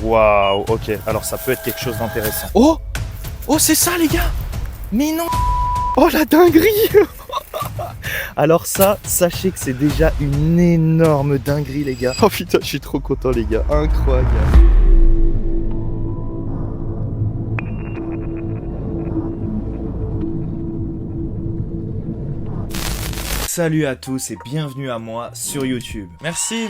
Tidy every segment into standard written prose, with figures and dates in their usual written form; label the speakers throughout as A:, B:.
A: Waouh, ok, alors ça peut être quelque chose d'intéressant. Oh! Oh, c'est ça les gars! Mais non! Oh la dinguerie! Alors ça, sachez que c'est déjà une énorme dinguerie les gars. Oh putain, je suis trop content les gars, incroyable. Salut à tous et bienvenue à moi sur YouTube. Merci.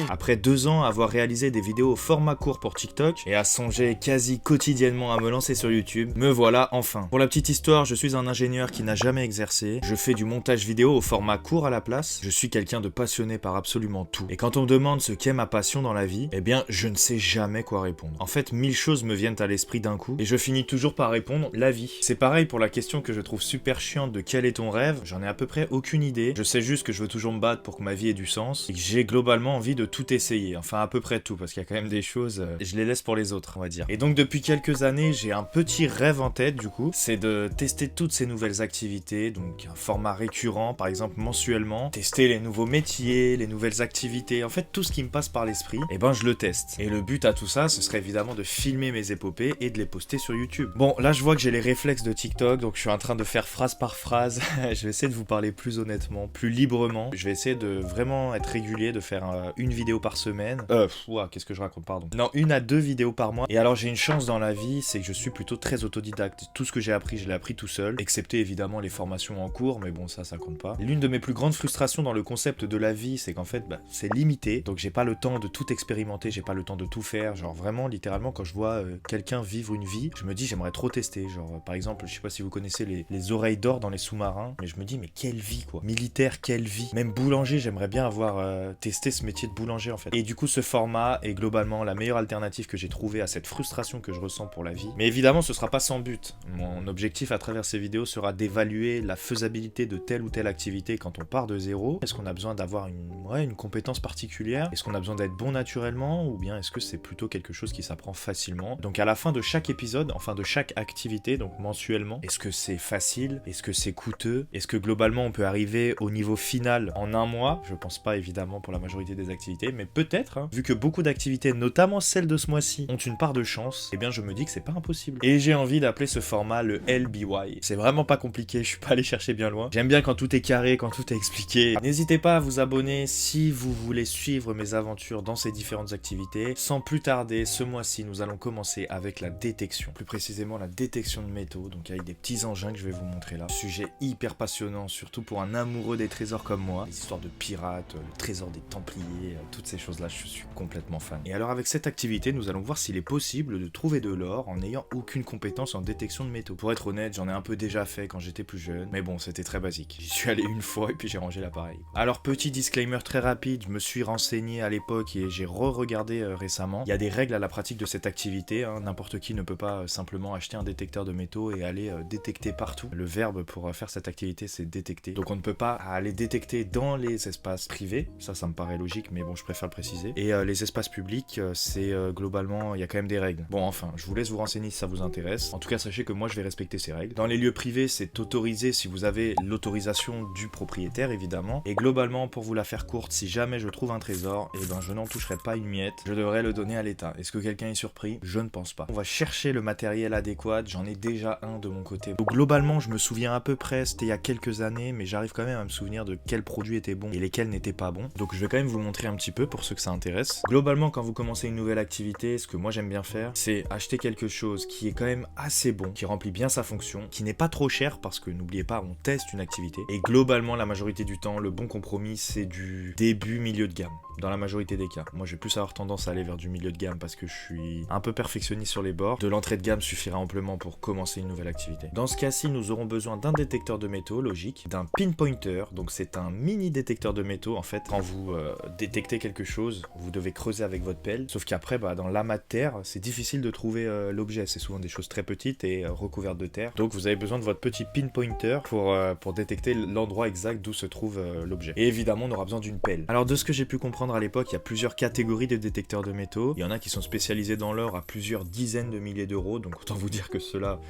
A: Après 2 ans à avoir réalisé des vidéos au format court pour TikTok et à songer quasi quotidiennement à me lancer sur YouTube, me voilà enfin. Pour la petite histoire, je suis un ingénieur qui n'a jamais exercé. Je fais du montage vidéo au format court à la place. Je suis quelqu'un de passionné par absolument tout. Et quand on me demande ce qu'est ma passion dans la vie, eh bien je ne sais jamais quoi répondre. En fait, 1000 choses me viennent à l'esprit d'un coup et je finis toujours par répondre la vie. C'est pareil pour la question que je trouve super chiante de quel est ton rêve. J'en ai à peu près aucune idée. Je sais juste que je veux toujours me battre pour que ma vie ait du sens et que j'ai globalement envie de tout essayer. Enfin, à peu près tout, parce qu'il y a quand même des choses, je les laisse pour les autres, on va dire. Et donc, depuis quelques années, j'ai un petit rêve en tête, du coup, c'est de tester toutes ces nouvelles activités, donc un format récurrent, par exemple mensuellement, tester les nouveaux métiers, les nouvelles activités, en fait, tout ce qui me passe par l'esprit, et ben je le teste. Et le but à tout ça, ce serait évidemment de filmer mes épopées et de les poster sur YouTube. Bon, là, je vois que j'ai les réflexes de TikTok, donc je suis en train de faire phrase par phrase. Je vais essayer de vous parler plus honnêtement, plus librement. Je vais essayer de vraiment être régulier, de faire une vidéo par semaine. Qu'est-ce que je raconte, pardon. Non, 1 à 2 vidéos par mois. Et alors j'ai une chance dans la vie, c'est que je suis plutôt très autodidacte. Tout ce que j'ai appris, je l'ai appris tout seul, excepté évidemment les formations en cours, mais bon, ça compte pas. L'une de mes plus grandes frustrations dans le concept de la vie, c'est qu'en fait, c'est limité. Donc j'ai pas le temps de tout expérimenter, j'ai pas le temps de tout faire. Genre vraiment, littéralement, quand je vois quelqu'un vivre une vie, je me dis j'aimerais trop tester. Genre par exemple, je sais pas si vous connaissez les oreilles d'or dans les sous-marins, mais je me dis mais quelle vie quoi. Militaire, quelle vie. Même boulanger, j'aimerais bien avoir testé ce métier de boulanger en fait. Et du coup, ce format est globalement la meilleure alternative que j'ai trouvée à cette frustration que je ressens pour la vie. Mais évidemment, ce sera pas sans but. Mon objectif à travers ces vidéos sera d'évaluer la faisabilité de telle ou telle activité quand on part de zéro. Est-ce qu'on a besoin d'avoir une compétence particulière? Est-ce qu'on a besoin d'être bon naturellement? Ou bien est-ce que c'est plutôt quelque chose qui s'apprend facilement? Donc à la fin de chaque épisode, enfin de chaque activité, donc mensuellement, est-ce que c'est facile? Est-ce que c'est coûteux? Est-ce que globalement on peut arriver au niveau final en 1 mois? Je pense pas évidemment pour la majorité des activités, mais peut-être, hein, vu que beaucoup d'activités, notamment celles de ce mois-ci, ont une part de chance, eh bien je me dis que c'est pas impossible. Et j'ai envie d'appeler ce format le LBY. C'est vraiment pas compliqué, je suis pas allé chercher bien loin. J'aime bien quand tout est carré, quand tout est expliqué. N'hésitez pas à vous abonner si vous voulez suivre mes aventures dans ces différentes activités. Sans plus tarder, ce mois-ci, nous allons commencer avec la détection. Plus précisément la détection de métaux, donc avec des petits engins que je vais vous montrer là. Sujet hyper passionnant, surtout pour un amoureux des trésors comme moi, les histoires de pirates, le trésor des Templiers, toutes ces choses-là, je suis complètement fan. Et alors avec cette activité, nous allons voir s'il est possible de trouver de l'or en n'ayant aucune compétence en détection de métaux. Pour être honnête, j'en ai un peu déjà fait quand j'étais plus jeune, mais bon, c'était très basique. J'y suis allé une fois et puis j'ai rangé l'appareil. Alors petit disclaimer très rapide, je me suis renseigné à l'époque et j'ai re-regardé récemment. Il y a des règles à la pratique de cette activité, hein. N'importe qui ne peut pas simplement acheter un détecteur de métaux et aller détecter partout. Le verbe pour faire cette activité, c'est détecter. Donc on ne peut pas aller détecter dans les espaces privés, ça me paraît logique, mais bon, je préfère le préciser. Et les espaces publics, c'est globalement, il y a quand même des règles. Bon, enfin, je vous laisse vous renseigner si ça vous intéresse. En tout cas, sachez que moi, je vais respecter ces règles. Dans les lieux privés, c'est autorisé si vous avez l'autorisation du propriétaire, évidemment. Et globalement, pour vous la faire courte, si jamais je trouve un trésor, eh ben, je n'en toucherai pas une miette. Je devrais le donner à l'État. Est-ce que quelqu'un est surpris? Je ne pense pas. On va chercher le matériel adéquat. J'en ai déjà un de mon côté. Donc, globalement, je me souviens à peu près, c'était il y a quelques années, mais j'arrive quand même à me souvenir de quels produits étaient bons et lesquels n'étaient pas bons. Donc je vais quand même vous montrer un petit peu pour ceux que ça intéresse. Globalement, quand vous commencez une nouvelle activité, ce que moi j'aime bien faire, c'est acheter quelque chose qui est quand même assez bon, qui remplit bien sa fonction, qui n'est pas trop cher parce que n'oubliez pas, on teste une activité. Et globalement, la majorité du temps, le bon compromis, c'est du début, milieu de gamme. Dans la majorité des cas. Moi, je vais plus avoir tendance à aller vers du milieu de gamme parce que je suis un peu perfectionniste sur les bords. De l'entrée de gamme suffira amplement pour commencer une nouvelle activité. Dans ce cas-ci, nous aurons besoin d'un détecteur de métaux, logique, d'un pinpointer, donc c'est un mini détecteur de métaux. En fait, quand vous détectez quelque chose, vous devez creuser avec votre pelle. Sauf qu'après, dans l'amas de terre, c'est difficile de trouver l'objet. C'est souvent des choses très petites et recouvertes de terre. Donc, vous avez besoin de votre petit pinpointer pour détecter l'endroit exact d'où se trouve l'objet. Et évidemment, on aura besoin d'une pelle. Alors, de ce que j'ai pu comprendre comprendre à l'époque, il y a plusieurs catégories de détecteurs de métaux. Il y en a qui sont spécialisés dans l'or à plusieurs dizaines de milliers d'euros, donc autant vous dire que ceux-là,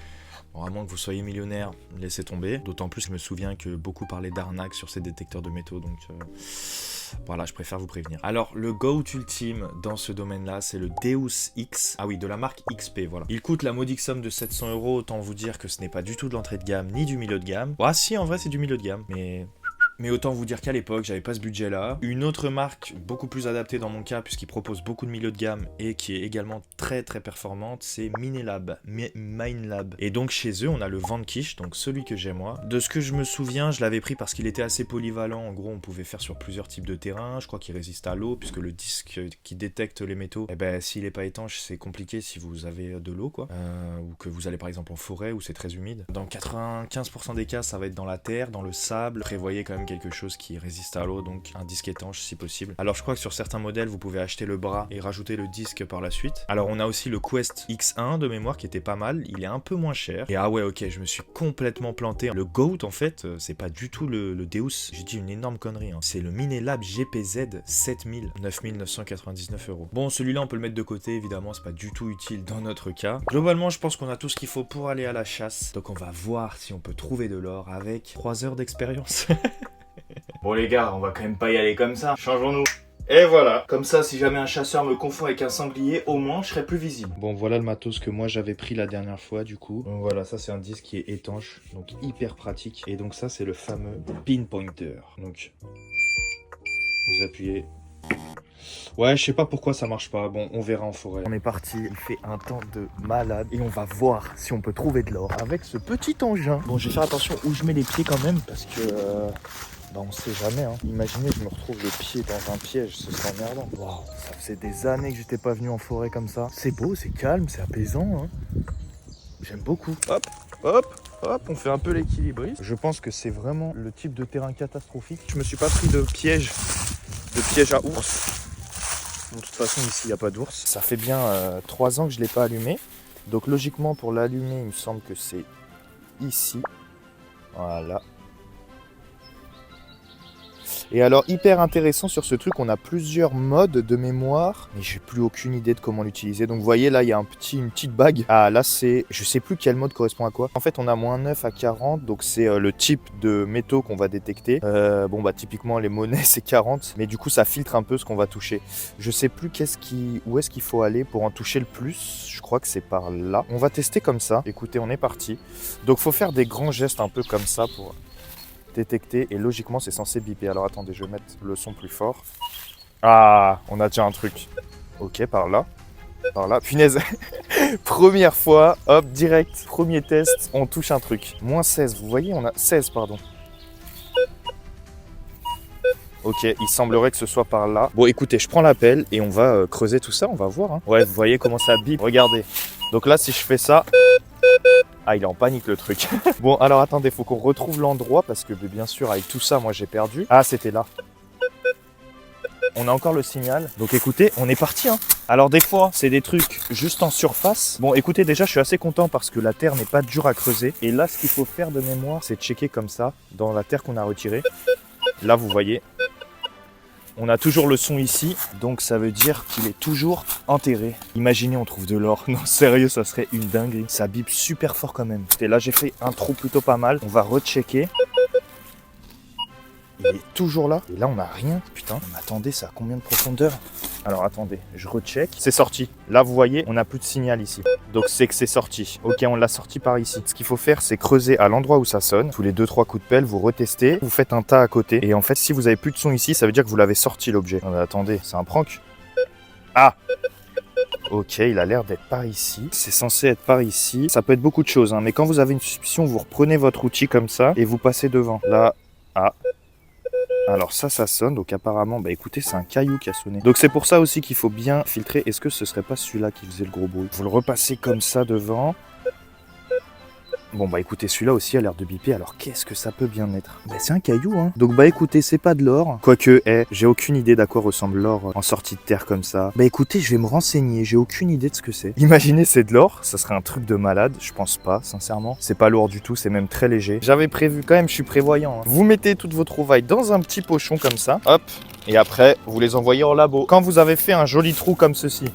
A: vraiment que vous soyez millionnaire, laissez tomber. D'autant plus que je me souviens que beaucoup parlaient d'arnaque sur ces détecteurs de métaux, donc voilà, je préfère vous prévenir. Alors, le GOAT ultime dans ce domaine-là, c'est le Deus X. Ah oui, de la marque XP, voilà. Il coûte la modique somme de 700 €, autant vous dire que ce n'est pas du tout de l'entrée de gamme, ni du milieu de gamme. Ah si, en vrai, c'est du milieu de gamme, mais autant vous dire qu'à l'époque, j'avais pas ce budget-là. Une autre marque, beaucoup plus adaptée dans mon cas, puisqu'il propose beaucoup de milieu de gamme et qui est également très très performante, c'est Minelab. Et donc chez eux, on a le Vanquish, donc celui que j'ai moi. De ce que je me souviens, je l'avais pris parce qu'il était assez polyvalent. En gros, on pouvait faire sur plusieurs types de terrains. Je crois qu'il résiste à l'eau, puisque le disque qui détecte les métaux, eh ben, s'il est pas étanche, c'est compliqué si vous avez de l'eau, quoi. Ou que vous allez par exemple en forêt où c'est très humide. Dans 95% des cas, ça va être dans la terre, dans le sable. Prévoyez quand même quelque chose qui résiste à l'eau, donc un disque étanche si possible. Alors je crois que sur certains modèles vous pouvez acheter le bras et rajouter le disque par la suite. Alors on a aussi le Quest X1 de mémoire qui était pas mal, il est un peu moins cher. Et ah ouais, ok, je me suis complètement planté. Le GOAT en fait, c'est pas du tout le Deus, j'ai dit une énorme connerie, hein. C'est le Minelab GPZ 7000, 9999 €. Bon, celui-là on peut le mettre de côté, évidemment c'est pas du tout utile dans notre cas. Globalement je pense qu'on a tout ce qu'il faut pour aller à la chasse, donc on va voir si on peut trouver de l'or avec 3 heures d'expérience. Bon les gars, on va quand même pas y aller comme ça, changeons-nous. Et voilà, comme ça si jamais un chasseur me confond avec un sanglier, au moins je serai plus visible. Bon voilà le matos que moi j'avais pris la dernière fois du coup. Donc voilà, ça c'est un disque qui est étanche, donc hyper pratique. Et donc ça c'est le fameux pinpointer. Donc vous appuyez. Ouais, je sais pas pourquoi ça marche pas, bon on verra en forêt. On est parti, il fait un temps de malade et on va voir si on peut trouver de l'or avec ce petit engin. Bon je vais faire attention où je mets les pieds quand même parce que bah on sait jamais, hein. Imaginez je me retrouve le pied dans un piège, ce serait emmerdant. Waouh, ça faisait des années que j'étais pas venu en forêt comme ça. C'est beau, c'est calme, c'est apaisant, hein. J'aime beaucoup. Hop, hop, hop, on fait un peu l'équilibriste. Je pense que c'est vraiment le type de terrain catastrophique. Je me suis pas pris de piège à ours. De toute façon ici il n'y a pas d'ours. Ça fait bien 3 ans que je ne l'ai pas allumé. Donc logiquement pour l'allumer il me semble que c'est ici. Voilà. Et alors hyper intéressant sur ce truc, on a plusieurs modes de mémoire, mais j'ai plus aucune idée de comment l'utiliser. Donc vous voyez là il y a une petite bague. Ah là c'est, je sais plus quel mode correspond à quoi. En fait on a -9 à 40, donc c'est le type de métaux qu'on va détecter. Bon bah typiquement les monnaies c'est 40, mais du coup ça filtre un peu ce qu'on va toucher. Je sais plus où est-ce qu'il faut aller pour en toucher le plus. Je crois que c'est par là. On va tester comme ça. Écoutez, on est parti. Donc faut faire des grands gestes un peu comme ça pour détecter et logiquement c'est censé biper. Alors attendez, je vais mettre le son plus fort. Ah, on a déjà un truc. Ok, par là. Punaise. Première fois, hop, direct. Premier test, on touche un truc. -16, vous voyez, on a 16, pardon. Ok, il semblerait que ce soit par là. Bon, écoutez, je prends l'appel et on va creuser tout ça, on va voir, hein. Ouais, vous voyez comment ça bip. Regardez. Donc là, si je fais ça... Ah, il est en panique le truc. Bon, alors attendez, faut qu'on retrouve l'endroit parce que bien sûr, avec tout ça, moi j'ai perdu. Ah, c'était là. On a encore le signal. Donc écoutez, on est parti, hein. Alors des fois, c'est des trucs juste en surface. Bon, écoutez, déjà, je suis assez content parce que la terre n'est pas dure à creuser. Et là, ce qu'il faut faire de mémoire, c'est checker comme ça, dans la terre qu'on a retirée. Là, vous voyez. On a toujours le son ici, donc ça veut dire qu'il est toujours enterré. Imaginez, on trouve de l'or. Non, sérieux, ça serait une dinguerie. Ça bip super fort quand même. Et là, j'ai fait un trou plutôt pas mal. On va rechecker. Il est toujours là. Et là, on n'a rien. Putain, mais attendez, ça a combien de profondeur? Alors, attendez, je recheck. C'est sorti. Là, vous voyez, on n'a plus de signal ici. Donc, c'est que c'est sorti. Ok, on l'a sorti par ici. Ce qu'il faut faire, c'est creuser à l'endroit où ça sonne. Tous les 2-3 coups de pelle, vous retestez. Vous faites un tas à côté. Et en fait, si vous avez plus de son ici, ça veut dire que vous l'avez sorti, l'objet. Attendez, c'est un prank. Ah! Ok, il a l'air d'être par ici. C'est censé être par ici. Ça peut être beaucoup de choses, hein. Mais quand vous avez une suspicion, vous reprenez votre outil comme ça et vous passez devant. Là, ah. Alors ça sonne, donc apparemment, bah écoutez, c'est un caillou qui a sonné. Donc c'est pour ça aussi qu'il faut bien filtrer. Est-ce que ce serait pas celui-là qui faisait le gros bruit? Vous le repassez comme ça devant. Bon bah écoutez, celui-là aussi a l'air de biper, alors qu'est-ce que ça peut bien être? Bah c'est un caillou hein. Donc bah écoutez, c'est pas de l'or. Quoique, j'ai aucune idée d'à quoi ressemble l'or en sortie de terre comme ça. Bah écoutez, je vais me renseigner, j'ai aucune idée de ce que c'est. Imaginez c'est de l'or, ça serait un truc de malade, je pense pas, sincèrement. C'est pas lourd du tout, c'est même très léger. J'avais prévu quand même, je suis prévoyant. Hein. Vous mettez toutes vos trouvailles dans un petit pochon comme ça, hop, et après vous les envoyez en labo. Quand vous avez fait un joli trou comme ceci,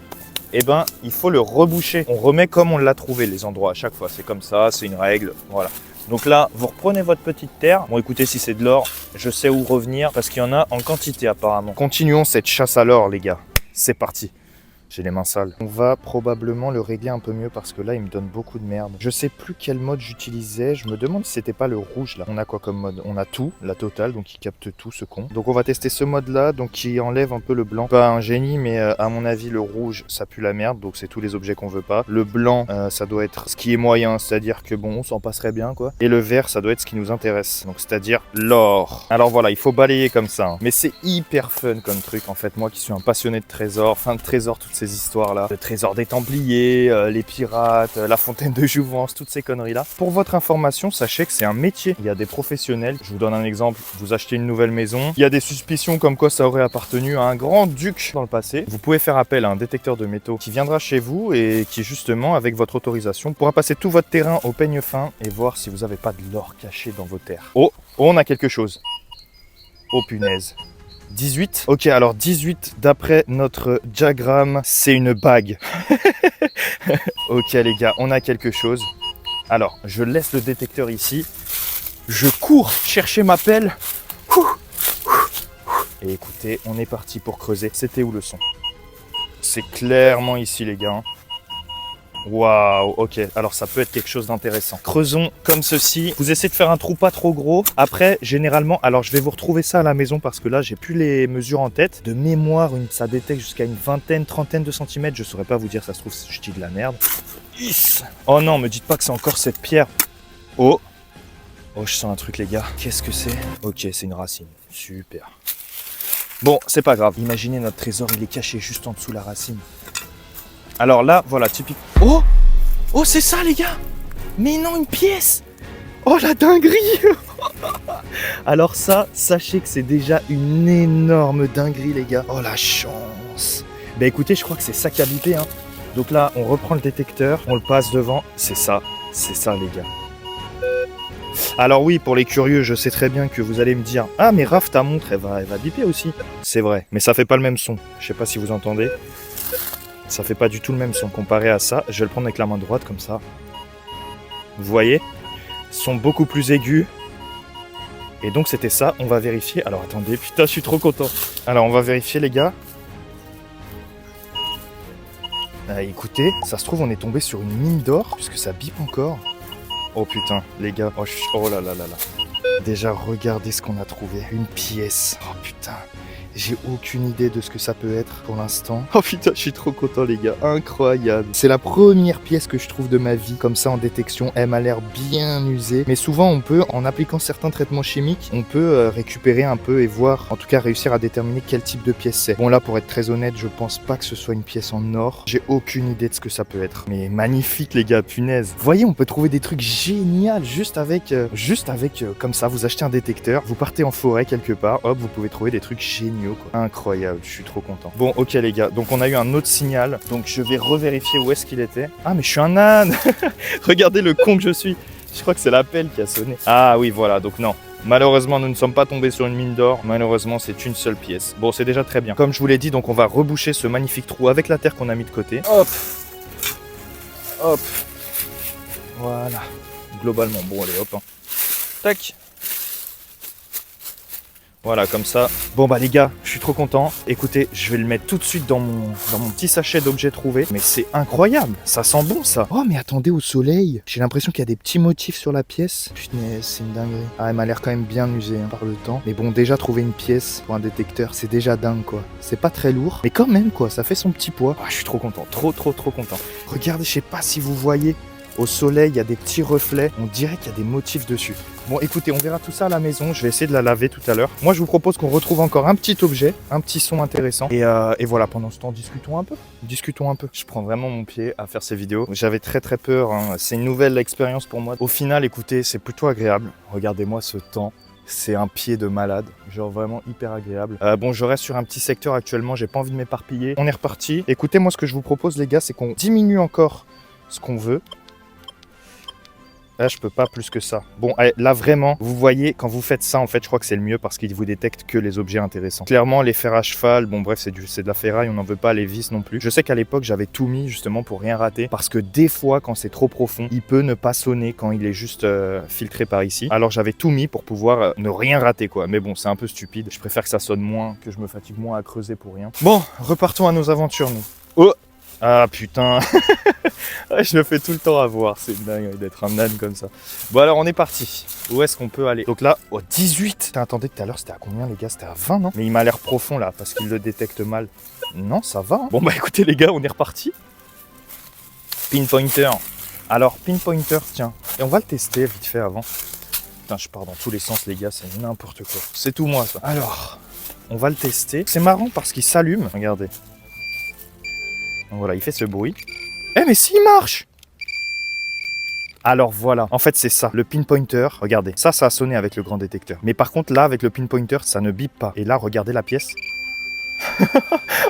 A: eh ben, il faut le reboucher. On remet comme on l'a trouvé les endroits à chaque fois. C'est comme ça, c'est une règle, voilà. Donc là, vous reprenez votre petite terre. Bon, écoutez, si c'est de l'or, je sais où revenir parce qu'il y en a en quantité apparemment. Continuons cette chasse à l'or, les gars. C'est parti. J'ai les mains sales. On va probablement le régler un peu mieux parce que là, il me donne beaucoup de merde. Je sais plus quel mode j'utilisais. Je me demande si c'était pas le rouge là. On a quoi comme mode? On a tout, la totale, donc il capte tout ce con. Donc on va tester ce mode là, donc qui enlève un peu le blanc. Pas un génie, mais à mon avis, le rouge, ça pue la merde. Donc c'est tous les objets qu'on veut pas. Le blanc, ça doit être ce qui est moyen, c'est-à-dire que bon, on s'en passerait bien quoi. Et le vert, ça doit être ce qui nous intéresse. Donc c'est-à-dire l'or. Alors voilà, il faut balayer comme ça. Hein. Mais c'est hyper fun comme truc en fait. Moi qui suis un passionné de trésors, enfin de trésors, toutes ces histoires-là, le trésor des Templiers, les pirates, la fontaine de Jouvence, toutes ces conneries-là. Pour votre information, sachez que c'est un métier. Il y a des professionnels. Je vous donne un exemple. Vous achetez une nouvelle maison. Il y a des suspicions comme quoi ça aurait appartenu à un grand duc dans le passé. Vous pouvez faire appel à un détecteur de métaux qui viendra chez vous et qui, justement, avec votre autorisation, pourra passer tout votre terrain au peigne fin et voir si vous n'avez pas de l'or caché dans vos terres. Oh, on a quelque chose. Oh punaise. 18. Ok, alors 18, d'après notre diagramme, c'est une bague. Ok les gars, on a quelque chose. Alors, je laisse le détecteur ici. Je cours chercher ma pelle. Et écoutez, on est parti pour creuser. C'était où le son? C'est clairement ici les gars. Waouh, ok, alors ça peut être quelque chose d'intéressant. Creusons comme ceci. Vous essayez de faire un trou pas trop gros. Après, généralement, alors je vais vous retrouver ça à la maison parce que là, j'ai plus les mesures en tête. De mémoire, ça détecte jusqu'à une vingtaine, trentaine de centimètres. Je saurais pas vous dire, ça se trouve, je dis de la merde. Oh non, me dites pas que c'est encore cette pierre. Oh, je sens un truc les gars. Qu'est-ce que c'est? Ok, c'est une racine. Super. Bon, c'est pas grave. Imaginez notre trésor, il est caché juste en dessous de la racine. Alors là, voilà, typique. Oh, c'est ça, les gars. Mais non, une pièce. Oh, la dinguerie. Alors ça, sachez que c'est déjà une énorme dinguerie, les gars. Oh, la chance. Bah écoutez, je crois que c'est ça qui a bipé, hein. Donc là, on reprend le détecteur, on le passe devant. C'est ça, les gars. Alors oui, pour les curieux, je sais très bien que vous allez me dire « Ah, mais Raph, ta montre, elle va biper aussi. » C'est vrai, mais ça fait pas le même son. Je sais pas si vous entendez. Ça fait pas du tout le même son comparé à ça. Je vais le prendre avec la main droite comme ça. Vous voyez? Son beaucoup plus aigus. Et donc c'était ça, on va vérifier. Alors attendez, putain, je suis trop content. Alors on va vérifier les gars. Écoutez, ça se trouve on est tombé sur une mine d'or, puisque ça bip encore. Oh putain, les gars. Oh là là là là. Déjà, regardez ce qu'on a trouvé. Une pièce. Oh putain. J'ai aucune idée de ce que ça peut être pour l'instant. Oh putain, je suis trop content les gars, incroyable. C'est la première pièce que je trouve de ma vie, comme ça en détection. Elle m'a l'air bien usée. Mais souvent on peut, en appliquant certains traitements chimiques, on peut récupérer un peu et voir, en tout cas réussir à déterminer quel type de pièce c'est. Bon là, pour être très honnête, je pense pas que ce soit une pièce en or. J'ai aucune idée de ce que ça peut être. Mais magnifique les gars, punaise. Vous voyez, on peut trouver des trucs géniaux juste avec comme ça, vous achetez un détecteur, vous partez en forêt quelque part, hop, vous pouvez trouver des trucs géniaux. Quoi. Incroyable, je suis trop content. Bon, ok les gars, donc on a eu un autre signal, donc je vais revérifier où est-ce qu'il était. Ah mais je suis un âne. Regardez le con que je suis. Je crois que c'est l'appel qui a sonné. Ah oui, voilà, donc non. Malheureusement, nous ne sommes pas tombés sur une mine d'or. Malheureusement, c'est une seule pièce. Bon, c'est déjà très bien. Comme je vous l'ai dit, donc on va reboucher ce magnifique trou avec la terre qu'on a mis de côté. Hop. Hop. Voilà. Globalement, bon allez, hop. Hein. Tac. Voilà, comme ça. Bon bah les gars, je suis trop content. Écoutez, je vais le mettre tout de suite dans mon petit sachet d'objets trouvés. Mais c'est incroyable, ça sent bon ça. Oh mais attendez, au soleil, j'ai l'impression qu'il y a des petits motifs sur la pièce. Putain, c'est une dinguerie. Ah, elle m'a l'air quand même bien usée hein, par le temps. Mais bon, déjà trouver une pièce pour un détecteur, c'est déjà dingue quoi. C'est pas très lourd, mais quand même quoi, ça fait son petit poids. Ah, je suis trop content, trop content. Regardez, je sais pas si vous voyez. Au soleil, il y a des petits reflets. On dirait qu'il y a des motifs dessus. Bon, écoutez, on verra tout ça à la maison. Je vais essayer de la laver tout à l'heure. Moi, je vous propose qu'on retrouve encore un petit objet, un petit son intéressant. Et voilà, pendant ce temps, discutons un peu. Discutons un peu. Je prends vraiment mon pied à faire ces vidéos. J'avais très très peur. Hein. C'est une nouvelle expérience pour moi. Au final, écoutez, c'est plutôt agréable. Regardez-moi ce temps. C'est un pied de malade, genre vraiment hyper agréable. Bon, je reste sur un petit secteur actuellement, j'ai pas envie de m'éparpiller. On est reparti. Écoutez, moi ce que je vous propose les gars, c'est qu'on diminue encore ce qu'on veut. Là, je peux pas plus que ça. Bon, allez, là vraiment, vous voyez, quand vous faites ça, en fait, je crois que c'est le mieux parce qu'il vous détecte que les objets intéressants. Clairement, les fers à cheval, bon bref, c'est de la ferraille, on n'en veut pas, les vis non plus. Je sais qu'à l'époque, j'avais tout mis justement pour rien rater parce que des fois, quand c'est trop profond, il peut ne pas sonner quand il est juste filtré par ici. Alors j'avais tout mis pour pouvoir ne rien rater quoi. Mais bon, c'est un peu stupide. Je préfère que ça sonne moins, que je me fatigue moins à creuser pour rien. Bon, repartons à nos aventures, nous. Oh! Ah putain, je me fais tout le temps avoir, c'est dingue d'être un âne comme ça. Bon alors on est parti, où est-ce qu'on peut aller? Donc là, oh 18. Attendez, tout à l'heure c'était à combien les gars? C'était à 20 non? Mais il m'a l'air profond là, parce qu'il le détecte mal. Non ça va hein. Bon bah écoutez les gars, on est reparti. Pinpointer. Alors pinpointer, tiens, et on va le tester vite fait avant. Putain je pars dans tous les sens les gars, c'est n'importe quoi. C'est tout moi ça. Alors, on va le tester. C'est marrant parce qu'il s'allume, regardez. Donc voilà, il fait ce bruit. Eh mais s'il marche! Alors voilà, en fait c'est ça, le pinpointer, regardez, ça a sonné avec le grand détecteur. Mais par contre là, avec le pinpointer, ça ne bip pas. Et là, regardez la pièce.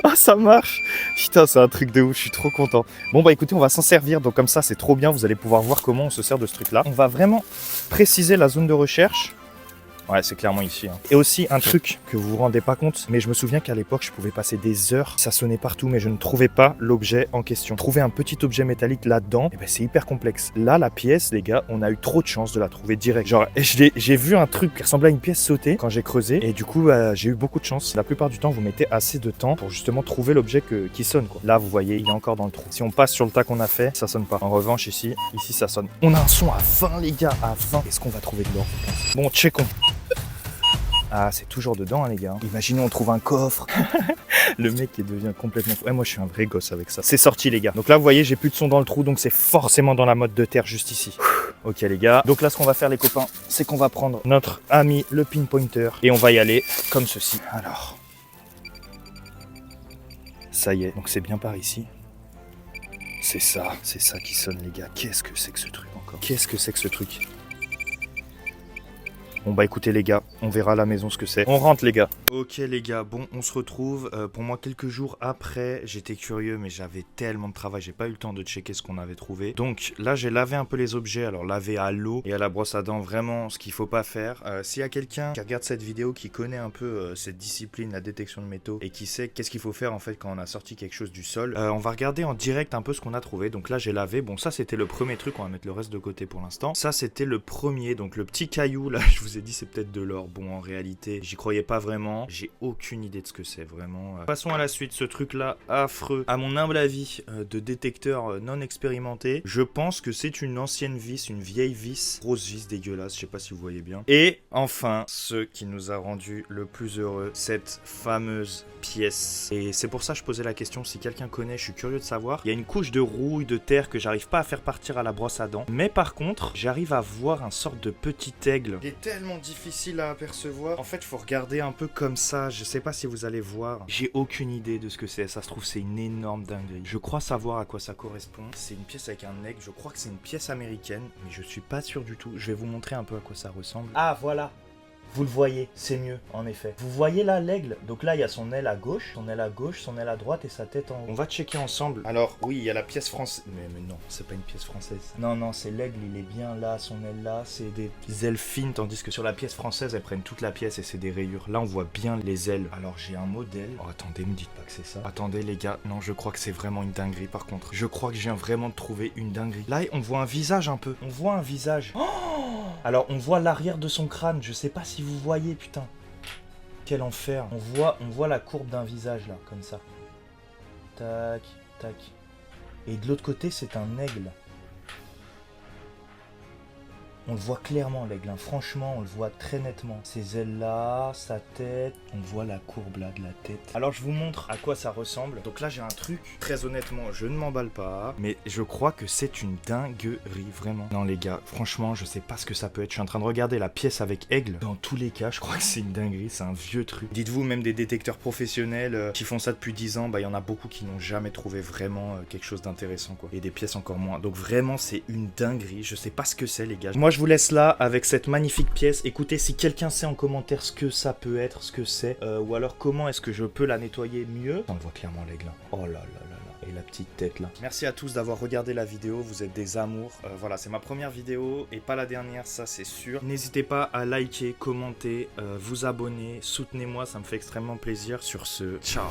A: Ah ça marche! Putain, c'est un truc de ouf, je suis trop content. Bon bah écoutez, on va s'en servir, donc comme ça c'est trop bien, vous allez pouvoir voir comment on se sert de ce truc là. On va vraiment préciser la zone de recherche. Ouais, c'est clairement ici. Hein. Et aussi, un truc que vous vous rendez pas compte, mais je me souviens qu'à l'époque, je pouvais passer des heures, ça sonnait partout, mais je ne trouvais pas l'objet en question. Trouver un petit objet métallique là-dedans, eh ben, c'est hyper complexe. Là, la pièce, les gars, on a eu trop de chance de la trouver direct. Genre, j'ai vu un truc qui ressemblait à une pièce sauter quand j'ai creusé, et du coup, j'ai eu beaucoup de chance. La plupart du temps, vous mettez assez de temps pour justement trouver l'objet qui sonne, quoi. Là, vous voyez, il est encore dans le trou. Si on passe sur le tas qu'on a fait, ça sonne pas. En revanche, ici, ça sonne. On a un son à 20, les gars, à 20. Est-ce qu'on va trouver de l'or? Bon, checkons. Ah, c'est toujours dedans, hein, les gars. Imaginez, on trouve un coffre. Le mec, il devient complètement fou. Ouais, moi, je suis un vrai gosse avec ça. C'est sorti, les gars. Donc là, vous voyez, j'ai plus de son dans le trou, donc c'est forcément dans la mode de terre juste ici. Ok, les gars. Donc là, ce qu'on va faire, les copains, c'est qu'on va prendre notre ami, le pinpointer, et on va y aller comme ceci. Alors. Ça y est. Donc c'est bien par ici. C'est ça qui sonne, les gars. Qu'est-ce que c'est que ce truc encore? Qu'est-ce que c'est que ce truc? Bon bah écoutez les gars, on verra à la maison ce que c'est. On rentre les gars. Ok les gars, bon on se retrouve. Pour moi quelques jours après, j'étais curieux mais j'avais tellement de travail, j'ai pas eu le temps de checker ce qu'on avait trouvé. Donc là j'ai lavé un peu les objets, alors lavé à l'eau et à la brosse à dents, vraiment ce qu'il faut pas faire. S'il y a quelqu'un qui regarde cette vidéo, qui connaît un peu cette discipline, la détection de métaux, et qui sait qu'est-ce qu'il faut faire en fait quand on a sorti quelque chose du sol, on va regarder en direct un peu ce qu'on a trouvé. Donc là j'ai lavé, bon ça c'était le premier truc, on va mettre le reste de côté pour l'instant. Ça c'était le premier, donc le petit caillou là, je vous ai dit c'est peut-être de l'or. Bon en réalité j'y croyais pas vraiment, j'ai aucune idée de ce que c'est vraiment. Passons à la suite, ce truc là affreux, à mon humble avis de détecteur non expérimenté. Je pense que c'est une ancienne vis, une vieille vis, grosse vis dégueulasse, je sais pas si vous voyez bien. Et enfin ce qui nous a rendu le plus heureux, cette fameuse pièce. Et c'est pour ça que je posais la question, si quelqu'un connaît, je suis curieux de savoir. Il y a une couche de rouille, de terre que j'arrive pas à faire partir à la brosse à dents, mais par contre j'arrive à voir un sorte de petit aigle qui est tellement difficile à apercevoir. En fait, il faut regarder un peu comme ça. Je sais pas si vous allez voir. J'ai aucune idée de ce que c'est. Ça se trouve, c'est une énorme dinguerie. Je crois savoir à quoi ça correspond. C'est une pièce avec un aigle. Je crois que c'est une pièce américaine, mais je suis pas sûr du tout. Je vais vous montrer un peu à quoi ça ressemble. Ah, voilà. Vous le voyez, c'est mieux, en effet. Vous voyez là l'aigle? Donc là, il y a son aile à gauche, son aile à gauche, son aile à droite et sa tête en haut. On va checker ensemble. Alors, oui, il y a la pièce française. Mais non, c'est pas une pièce française. Non, c'est l'aigle, il est bien là, son aile là. C'est des ailes fines, tandis que sur la pièce française, elles prennent toute la pièce et c'est des rayures. Là, on voit bien les ailes. Alors, j'ai un modèle. Oh, attendez, me dites pas que c'est ça. Attendez, les gars. Non, je crois que c'est vraiment une dinguerie, par contre. Je crois que je viens vraiment de trouver une dinguerie. Là, on voit un visage un peu. On voit un visage. Oh! Alors, on voit l'arrière de son crâne. Je sais pas si vous voyez, putain. Quel enfer. On voit la courbe d'un visage, là, comme ça. Tac, tac. Et de l'autre côté, c'est un aigle. On le voit clairement l'aigle, hein. Franchement on le voit très nettement. Ses ailes là, sa tête, on voit la courbe là de la tête. Alors je vous montre à quoi ça ressemble. Donc là j'ai un truc, très honnêtement je ne m'emballe pas, mais je crois que c'est une dinguerie vraiment. Non les gars, franchement je sais pas ce que ça peut être. Je suis en train de regarder la pièce avec aigle. Dans tous les cas je crois que c'est une dinguerie, c'est un vieux truc. Dites-vous, même des détecteurs professionnels qui font ça depuis 10 ans, bah il y en a beaucoup qui n'ont jamais trouvé vraiment quelque chose d'intéressant quoi. Et des pièces encore moins. Donc vraiment c'est une dinguerie, je sais pas ce que c'est les gars. Moi je vous laisse là avec cette magnifique pièce. Écoutez, si quelqu'un sait en commentaire ce que ça peut être, ce que c'est, ou alors comment est-ce que je peux la nettoyer mieux. On le voit clairement l'aigle. Oh là là là là. Et la petite tête là. Merci à tous d'avoir regardé la vidéo, vous êtes des amours. Voilà, c'est ma première vidéo et pas la dernière, ça c'est sûr. N'hésitez pas à liker, commenter, vous abonner, soutenez-moi, ça me fait extrêmement plaisir. Sur ce, ciao.